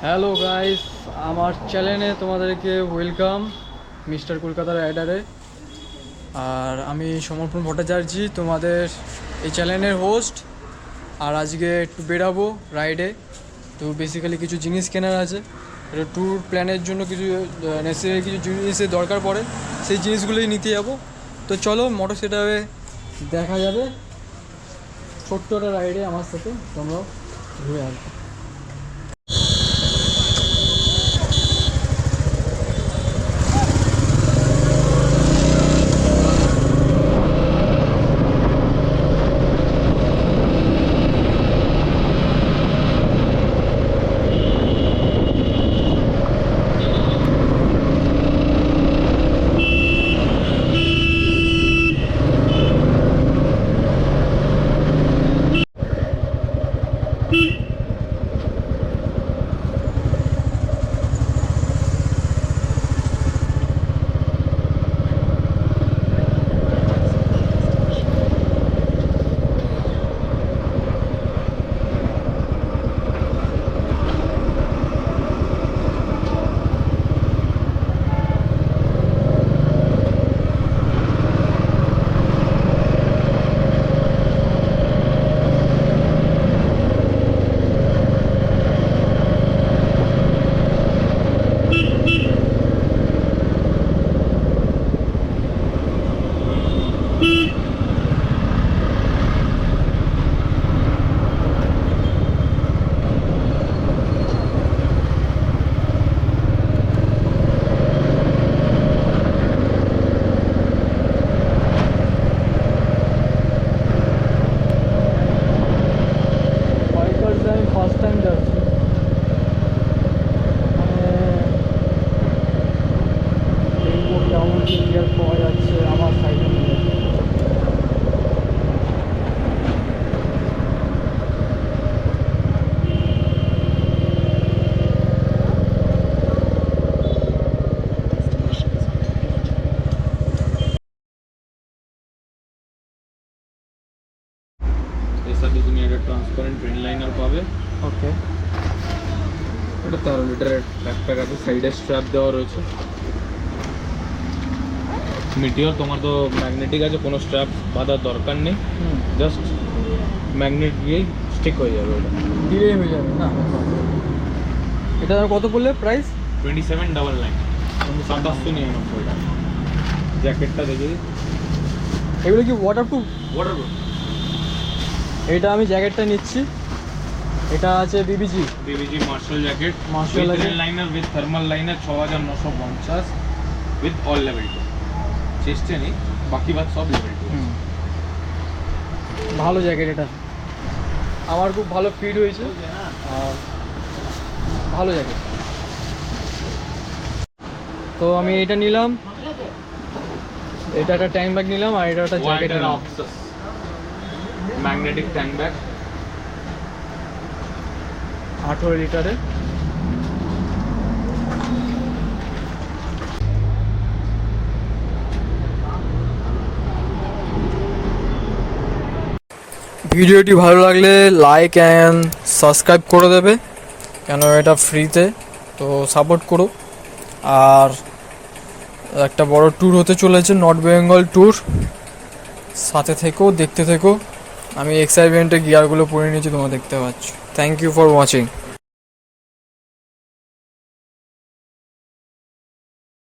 Hello guys, আমার চ্যানেলে তোমাদেরকে ওয়েলকাম মিস্টার কলকাতার রাইডারে। আর আমি সমর্পণ ভট্টাচার্য, তোমাদের এই চ্যানেলের হোস্ট। আর আজকে একটু বেরাবো রাইডে। তো বেসিক্যালি কিছু জিনিস কেনার আছে, এটা ট্যুর প্ল্যানের জন্য কিছু নেসেসারি কিছু জিনিসের দরকার পড়ে, সেই জিনিসগুলোই নিতে যাবো। তো চলো মোটর সেটাবে দেখা যাবে ছোট্ট একটা রাইডে আমার সাথে, তোমরাও ঘুরে আসবে। আমি ফার্স্ট টাইম যাচ্ছি, দেখবো কেমন কি গিয়ার পাওয়া যাচ্ছে আমার সাইডে নিয়ে। এর সাথে তুমি একটা ট্রান্সপারেন্ট ট্রেন লাইনার পাবে। ওকে, এটা 13 লিটারের ব্যাকপ্যাক আছে, সাইডে স্ট্র্যাপ দেওয়া রয়েছে। মিটিওর তোমার তো ম্যাগনেটিক আছে, কোনো স্ট্র্যাপ বাঁধার দরকার নেই, জাস্ট ম্যাগনেট দিয়েই স্টিক হয়ে যাবে। ওটা দিলেই হয়ে যাবে না? এটা কত পড়লে প্রাইস? 2799, 2799 টাকা। জ্যাকেটটা দেখে দিই, এগুলো কি ওয়াটারপ্রুফ? ওয়াটারপ্রুফ। এটা আমি জ্যাকেটটা নিচ্ছি, এটা আছে BBG Marshall jacket, Marshall with jacket। Rain liner, with thermal liner, 6950, with all level 2। চেস্টে নেই, বাকি বাদ সব লেভেল 2। ভালো জ্যাকেট, এটা আমার খুব ভালো ফিট হয়েছে আর ভালো জ্যাকেট। তো আমি এটা নিলাম, এটা একটা ট্যাঙ্ক ব্যাগ নিলাম, আর এটা একটা জ্যাকেট নিলাম। ম্যাগনেটিক ট্যাঙ্ক ব্যাগ, 18 লিটারে। ভিডিওটি ভালো লাগলে লাইক অ্যান্ড সাবস্ক্রাইব করে দেবে, কেন এটা ফ্রিতে, তো সাপোর্ট করো। আর একটা বড় ট্যুর হতে চলেছে, নর্থ বেঙ্গল ট্যুর, সাথে থেকো, দেখতে থেকো। আমি এক্সাইটমেন্টে গিয়ারগুলো পরে নিয়েছি, তোমরা দেখতে পাচ্ছ। Thank you for watching.